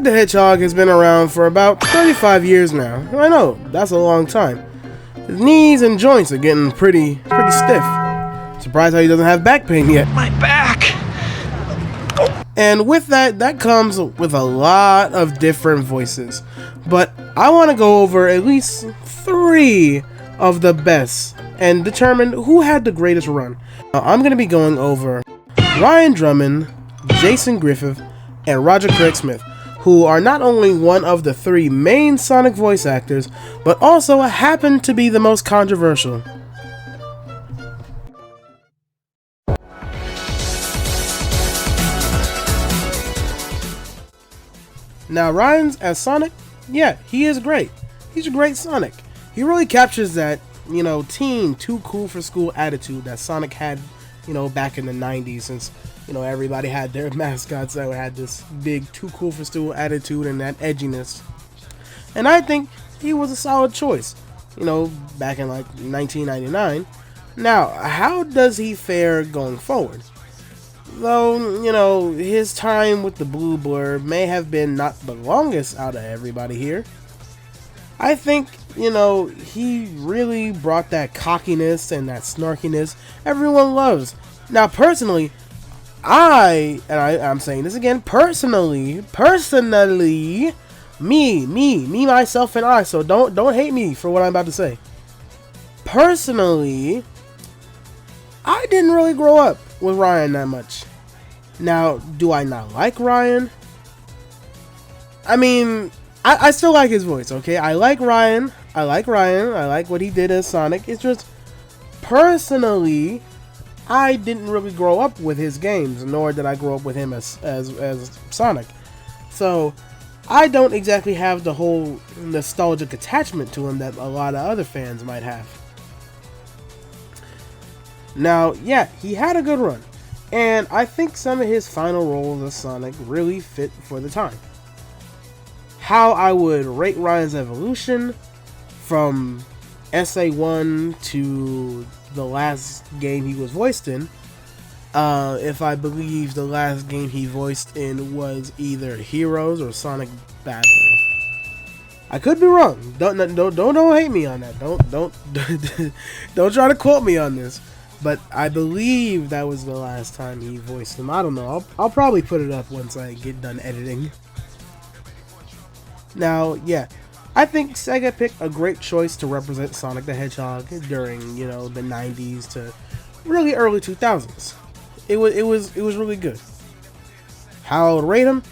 Sonic the Hedgehog has been around for about 35 years now. I know, that's a long time. His knees and joints are getting pretty stiff. Surprised how he doesn't have back pain yet. My back! And with that comes with a lot of different voices. But I want to go over at least 3 of the best and determine who had the greatest run. I'm going to be going over Ryan Drummond, Jason Griffith, and Roger Craig Smith, who are not only one of the 3 main Sonic voice actors, but also happen to be the most controversial. Now, Ryan's as Sonic, yeah, he is great. He's a great Sonic. He really captures that, teen, too cool for school attitude that Sonic had, back in the 90s, since, everybody had their mascots that had this big, too cool for school attitude and that edginess. And I think he was a solid choice, back in like 1999. Now, how does he fare going forward? Though, his time with the Blue Blur may have been not the longest out of everybody here. I think, he really brought that cockiness and that snarkiness everyone loves. Now, personally, I'm saying this again, personally, me, myself, and I, so don't hate me for what I'm about to say. Personally, I didn't really grow up with Ryan that much. Now, do I not like Ryan? I mean, I still like his voice, okay? I like Ryan. I like what he did as Sonic. It's just, personally, I didn't really grow up with his games, nor did I grow up with him as Sonic. So, I don't exactly have the whole nostalgic attachment to him that a lot of other fans might have. Now, yeah, he had a good run, and I think some of his final roles as Sonic really fit for the time. How I would rate Ryan's evolution from SA1 to the last game he was voiced in, if I believe the last game he voiced in was either Heroes or Sonic Battle. I could be wrong. Don't hate me on that. Don't try to quote me on this. But I believe that was the last time he voiced him. I don't know. I'll probably put it up once I get done editing. Now, yeah, I think Sega picked a great choice to represent Sonic the Hedgehog during, the 90s to really early 2000s. It was really good. How I would rate him?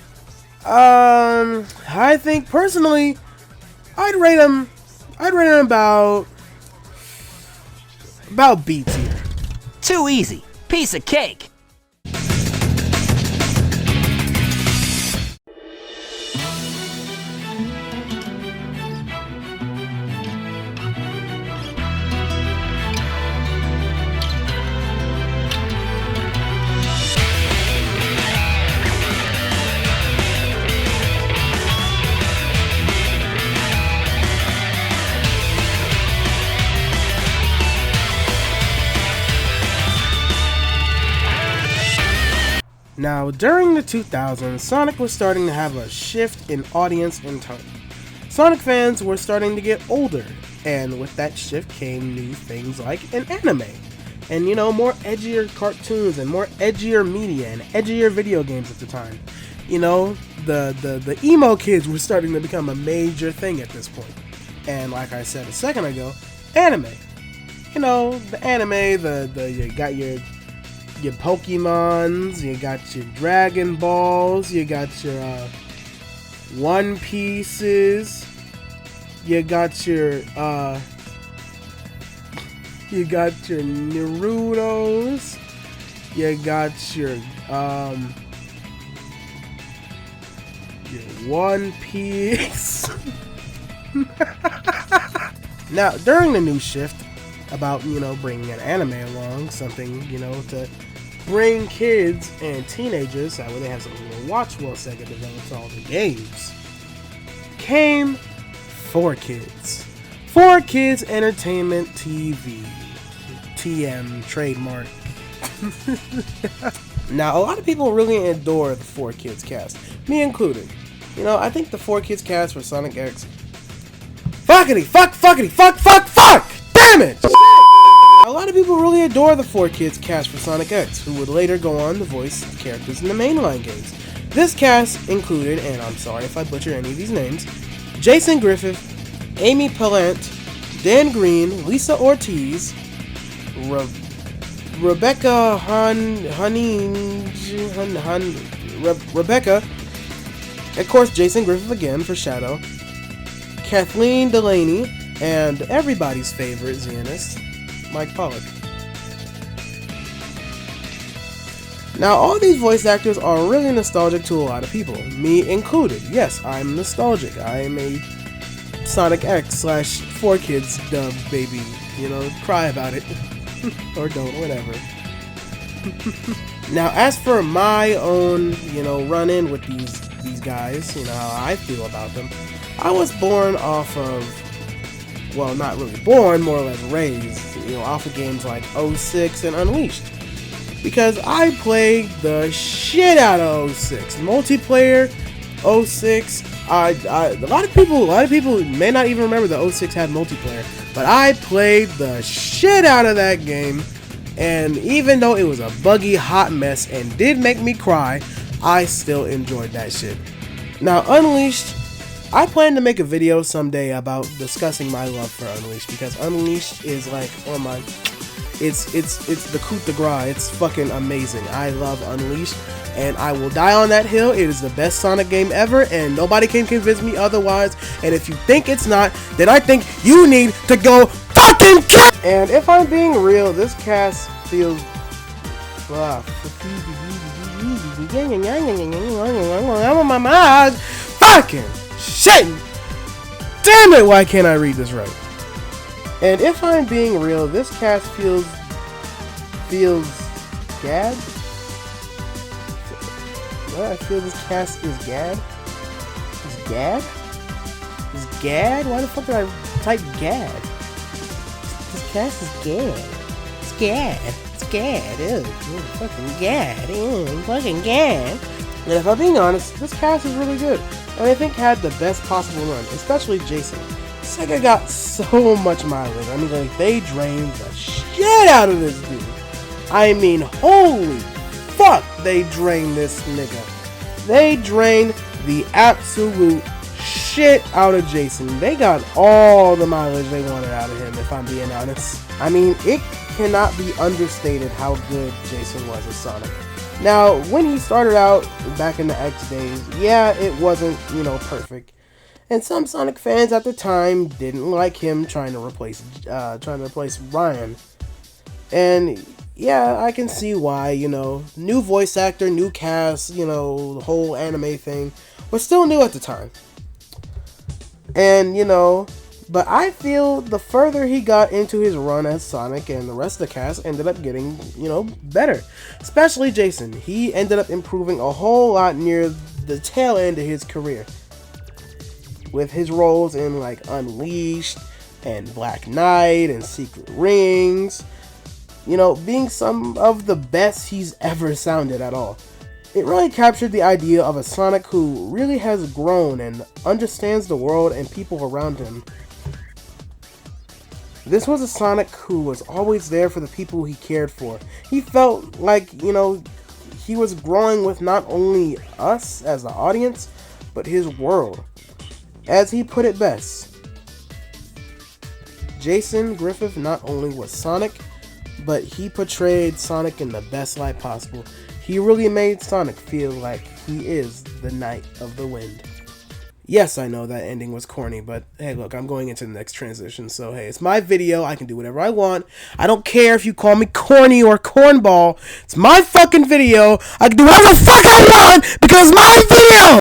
I think personally, I'd rate him about B tier. Too easy. Piece of cake. Now, during the 2000s, Sonic was starting to have a shift in audience and tone. Sonic fans were starting to get older, and with that shift came new things like an anime, and more edgier cartoons and more edgier media and edgier video games at the time. The emo kids were starting to become a major thing at this point. And like I said a second ago, anime. The anime, you got your Pokemons, you got your Dragon Balls, you got your One Pieces, you got your Narutos, you got your One Piece. Now, during the new shift about, bringing an anime along, something, to bring kids and teenagers, that way they have something to watch while Sega develops all the games, came 4Kids. 4Kids Entertainment TV. TM trademark. Now, a lot of people really adore the 4Kids cast, me included. You know, I think the 4Kids cast for Sonic X. Fuckity, fuck, fuckity, fuck, fuck, fuck! Damn it! A lot of people really adore the 4Kids cast for Sonic X, who would later go on to voice characters in the mainline games. This cast included, and I'm sorry if I butcher any of these names, Jason Griffith, Amy Pallant, Dan Green, Lisa Ortiz, Rebecca Rebecca, of course Jason Griffith again for Shadow, Kathleen Delaney, and everybody's favorite Zionist, Mike Pollock. Now, all these voice actors are really nostalgic to a lot of people, me included. Yes, I'm nostalgic. I am a Sonic X / 4Kids dub baby. You know, cry about it. Or don't, whatever. Now, as for my own, you know, run-in with these guys, you know, how I feel about them, I was born off of, well, not really born, more or less raised, you know, off of games like 06 and Unleashed. Because I played the shit out of 06. Multiplayer, 06. A lot of people may not even remember that 06 had multiplayer, but I played the shit out of that game. And even though it was a buggy, hot mess and did make me cry, I still enjoyed that shit. Now, Unleashed, I plan to make a video someday about discussing my love for Unleashed, because Unleashed is like, oh my, it's the coup de grace. It's fucking amazing. I love Unleashed, and I will die on that hill. It is the best Sonic game ever, and nobody can convince me otherwise. And if you think it's not, then I think you need to go fucking kill. And if I'm being real, this cast feels fucking shit. Damn it! Why can't I read this right? And if I'm being real, this cast feels gad. What? I feel this cast is gad. Is gad? Is gad? Why the fuck did I type gad? This cast is gad. It's gad. It's gad. Ew, fucking gad. Ew, fucking gad. And if I'm being honest, this cast is really good, and I think had the best possible run, especially Jason. Sega got so much mileage. I mean, like, they drained the shit out of this dude. I mean, holy fuck, they drained this nigga. They drained the absolute shit out of Jason. They got all the mileage they wanted out of him, if I'm being honest. I mean, it cannot be understated how good Jason was as Sonic. Now, when he started out back in the X days, yeah, it wasn't, you know, perfect. And some Sonic fans at the time didn't like him trying to replace Ryan. And yeah, I can see why, you know, new voice actor, new cast, you know, the whole anime thing was still new at the time. And, you know, but I feel the further he got into his run as Sonic, and the rest of the cast ended up getting, you know, better. Especially Jason. He ended up improving a whole lot near the tail end of his career, with his roles in like Unleashed and Black Knight and Secret Rings, you know, being some of the best he's ever sounded at all. It really captured the idea of a Sonic who really has grown and understands the world and people around him. This was a Sonic who was always there for the people he cared for. He felt like, you know, he was growing with not only us as the audience, but his world. As he put it best, Jason Griffith not only was Sonic, but he portrayed Sonic in the best light possible. He really made Sonic feel like he is the Knight of the Wind. Yes, I know that ending was corny, but hey, look, I'm going into the next transition, so hey, it's my video. I can do whatever I want. I don't care if you call me corny or cornball. It's my fucking video. I can do whatever the fuck I want because it's my video!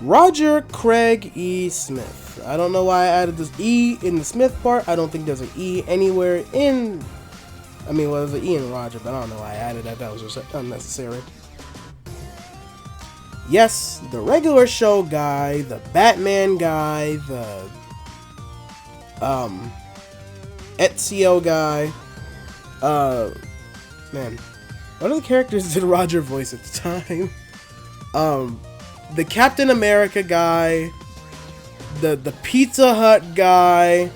Roger Craig E. Smith. I don't know why I added this E in the Smith part. I don't think there's an E anywhere in... I mean, well, there's an E in Roger, but I don't know why I added that. That was just unnecessary. Yes, the regular show guy, the Batman guy, the Ezio guy. Man, what other characters did Roger voice at the time? the Captain America guy, the Pizza Hut guy.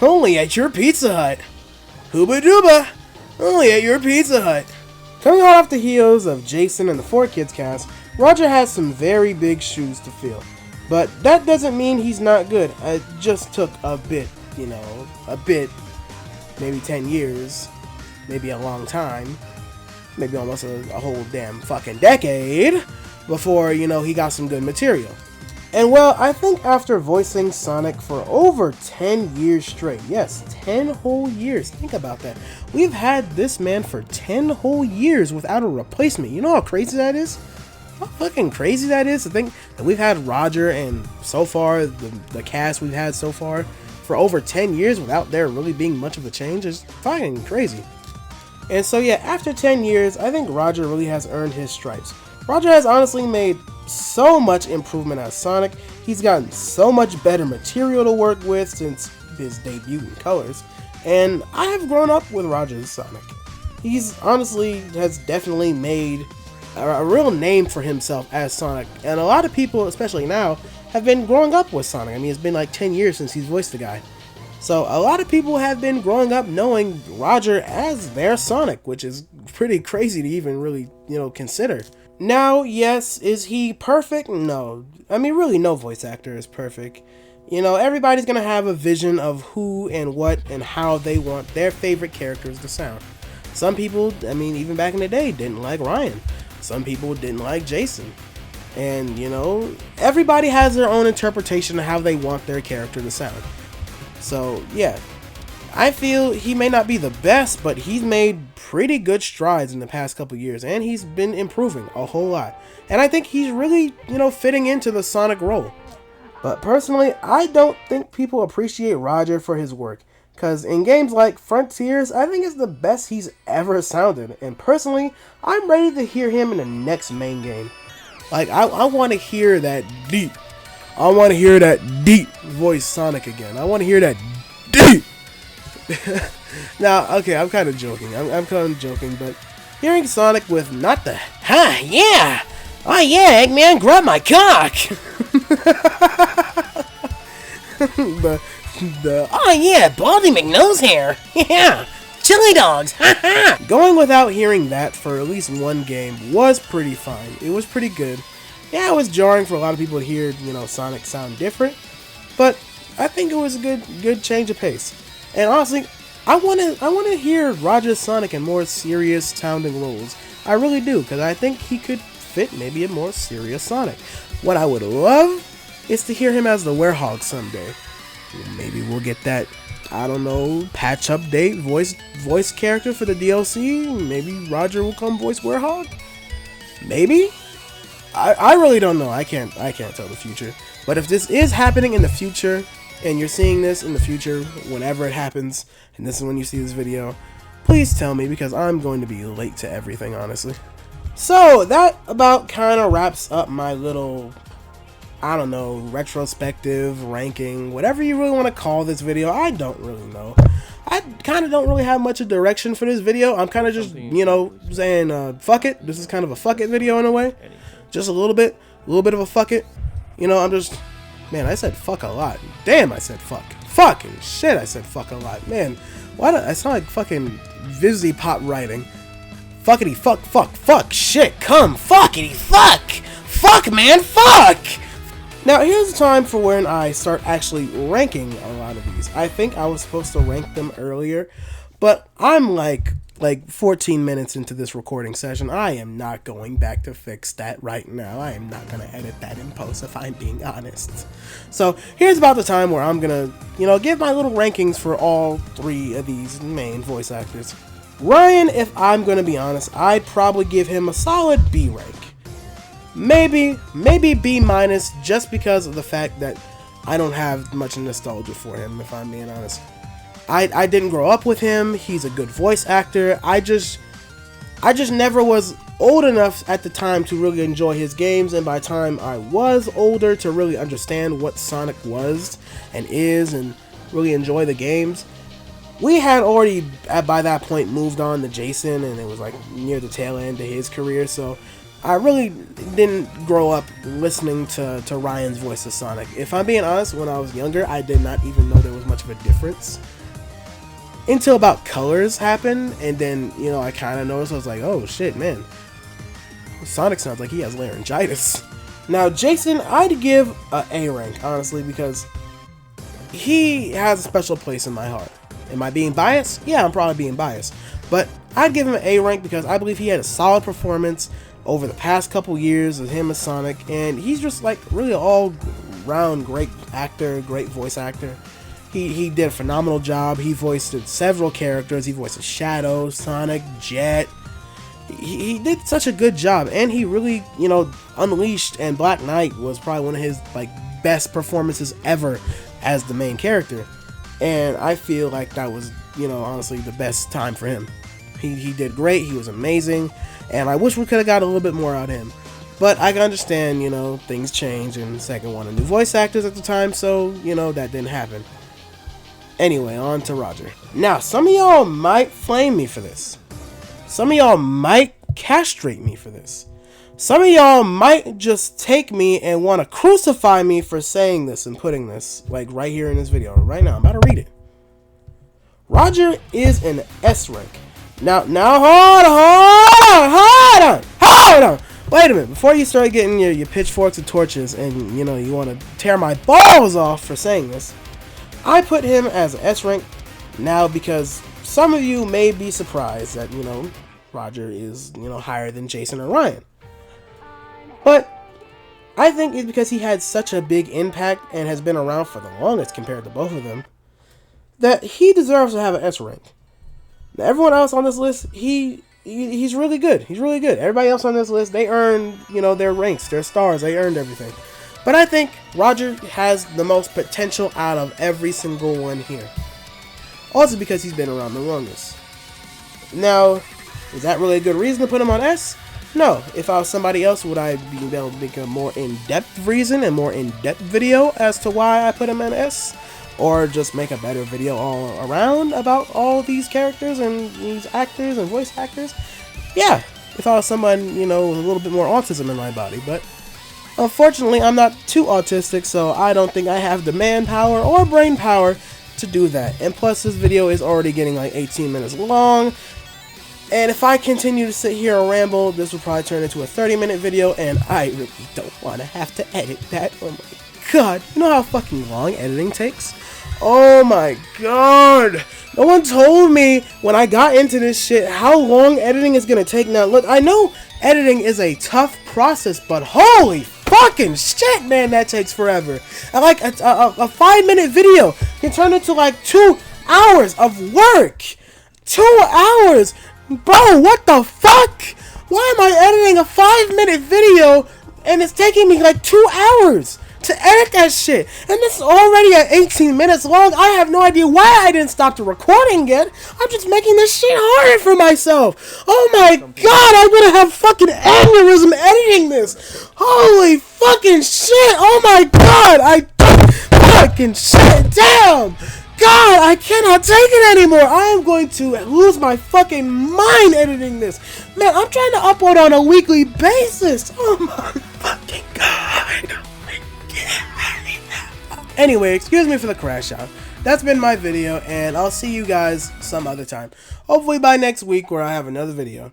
Only at your Pizza Hut. Hooba dooba. Only at your Pizza Hut. Coming out off the heels of Jason and the 4Kids cast, Roger has some very big shoes to fill. But that doesn't mean he's not good. It just took a bit, maybe 10 years, maybe a long time, maybe almost a whole damn fucking decade before, he got some good material. And well, I think after voicing Sonic for over 10 years straight, yes, 10 whole years, think about that. We've had this man for 10 whole years without a replacement. You know how crazy that is? How fucking crazy that is to think that we've had Roger and so far, the cast we've had so far, for over 10 years without there really being much of a change is fucking crazy. And so yeah, after 10 years, I think Roger really has earned his stripes. Roger has honestly made so much improvement as Sonic. He's gotten so much better material to work with since his debut in Colors. And I have grown up with Roger's Sonic. He's honestly has definitely made a real name for himself as Sonic. And a lot of people, especially now, have been growing up with Sonic. I mean, it's been like 10 years since he's voiced the guy. So a lot of people have been growing up knowing Roger as their Sonic, which is pretty crazy to even really, consider. Now, yes, is he perfect? No. I mean, really, no voice actor is perfect. Everybody's gonna have a vision of who and what and how they want their favorite characters to sound. Some people, even back in the day, didn't like Ryan. Some people didn't like Jason. And, everybody has their own interpretation of how they want their character to sound. So, yeah. I feel he may not be the best, but he's made pretty good strides in the past couple years, and he's been improving a whole lot. And I think he's really, fitting into the Sonic role. But personally, I don't think people appreciate Roger for his work, because in games like Frontiers, I think it's the best he's ever sounded, and personally, I'm ready to hear him in the next main game. Like, I want to hear that deep. I want to hear that deep voice Sonic again. I want to hear that deep. Now, okay, I'm kind of joking. I'm kind of joking, but hearing Sonic with not the yeah, oh yeah, Eggman, grab my cock. the oh yeah, Baldy McNose hair, yeah, chili dogs. Going without hearing that for at least one game was pretty fine. It was pretty good. Yeah, it was jarring for a lot of people to hear, Sonic sound different, but I think it was a good change of pace. And honestly, I want to hear Roger's Sonic in more serious sounding roles. I really do, because I think he could fit maybe a more serious Sonic. What I would love is to hear him as the Werehog someday. Maybe we'll get that, I don't know, patch update voice character for the DLC. Maybe Roger will come voice Werehog. Maybe. I really don't know. I can't tell the future. But if this is happening in the future, and you're seeing this in the future, whenever it happens, and this is when you see this video, please tell me, because I'm going to be late to everything, honestly. So, that about kind of wraps up my little, I don't know, retrospective, ranking, whatever you really want to call this video. I don't really know. I kind of don't really have much of direction for this video. I'm kind of just, saying, fuck it. This is kind of a fuck it video in a way. Just a little bit of a fuck it. I'm just... Man, I said fuck a lot. Damn, I said fuck. Fucking shit, I said fuck a lot. Man, why do I sound like fucking Vizzy Pop writing? Fuckity fuck, shit, come, fuckity fuck! Fuck, man, fuck! Now, here's the time for when I start actually ranking a lot of these. I think I was supposed to rank them earlier, but I'm like 14 minutes into this recording session. I am not going back to fix that right now. I am not going to edit that in post, if I'm being honest. So here's about the time where I'm going to, give my little rankings for all three of these main voice actors. Ryan, if I'm going to be honest, I'd probably give him a solid B rank. Maybe B minus, just because of the fact that I don't have much nostalgia for him, if I'm being honest. I didn't grow up with him. He's a good voice actor. I just never was old enough at the time to really enjoy his games, and by the time I was older to really understand what Sonic was and is and really enjoy the games, we had already by that point moved on to Jason, and it was like near the tail end of his career, so I really didn't grow up listening to Ryan's voice of Sonic. If I'm being honest, when I was younger, I did not even know there was much of a difference. Until about Colors happened, and then, you know, I kind of noticed, I was like, oh shit, man. Sonic sounds like he has laryngitis. Now, Jason, I'd give a A rank, honestly, because he has a special place in my heart. Am I being biased? Yeah, I'm probably being biased. But I'd give him an A rank because I believe he had a solid performance over the past couple years of him as Sonic, and he's just like really all-round great actor, great voice actor. He did a phenomenal job. He voiced several characters. He voiced Shadow, Sonic, Jet. He did such a good job, and he really, you know, Unleashed and Black Knight was probably one of his like best performances ever as the main character. And I feel like that was, you know, honestly the best time for him. He did great. He was amazing. And I wish we could have got a little bit more out of him. But I can understand, you know, things change and Sega wanted new voice actors at the time, so, you know, that didn't happen. Anyway, on to Roger. Now, some of y'all might flame me for this. Some of y'all might castrate me for this. Some of y'all might just take me and want to crucify me for saying this and putting this, like, right here in this video. Right now, I'm about to read it. Roger is an S rank. Now, hold on. Wait a minute. Before you start getting your pitchforks and torches and, you know, you want to tear my balls off for saying this, I put him as an S rank now because some of you may be surprised that, you know, Roger is, you know, higher than Jason or Ryan. But I think it's because he had such a big impact and has been around for the longest compared to both of them that he deserves to have an S rank. Now, everyone else on this list, he's really good. He's really good. Everybody else on this list, they earned, you know, their ranks, their stars. They earned everything. But I think Roger has the most potential out of every single one here. Also because he's been around the longest. Now, is that really a good reason to put him on S? No. If I was somebody else, would I be able to make a more in-depth reason and more in-depth video as to why I put him on S? Or just make a better video all around about all these characters and these actors and voice actors? Yeah, if I was someone, you know, with a little bit more autism in my body. But unfortunately, I'm not too autistic, so I don't think I have the manpower or brain power to do that. And plus, this video is already getting like 18 minutes long. And if I continue to sit here and ramble, this will probably turn into a 30-minute video, and I really don't want to have to edit that. Oh my god. You know how fucking long editing takes? Oh my god. No one told me when I got into this shit how long editing is gonna take. Now, look, I know editing is a tough process, but holy fucking shit, man, that takes forever. And like a 5-minute video can turn into like 2 hours of work. 2 hours. Bro, what the fuck? Why am I editing a 5-minute video and it's taking me like 2 hours to edit that shit? And this is already at 18 minutes long. I have no idea why I didn't stop the recording yet. I'm just making this shit harder for myself. Oh my god, I'm gonna have fucking aneurysm editing this. Holy fucking shit. Oh my god, I fucking shit down. God, I cannot take it anymore. I am going to lose my fucking mind editing this. Man, I'm trying to upload on a weekly basis. Oh my fucking god. Anyway, excuse me for the crash out. That's been my video, and I'll see you guys some other time. Hopefully by next week where I have another video.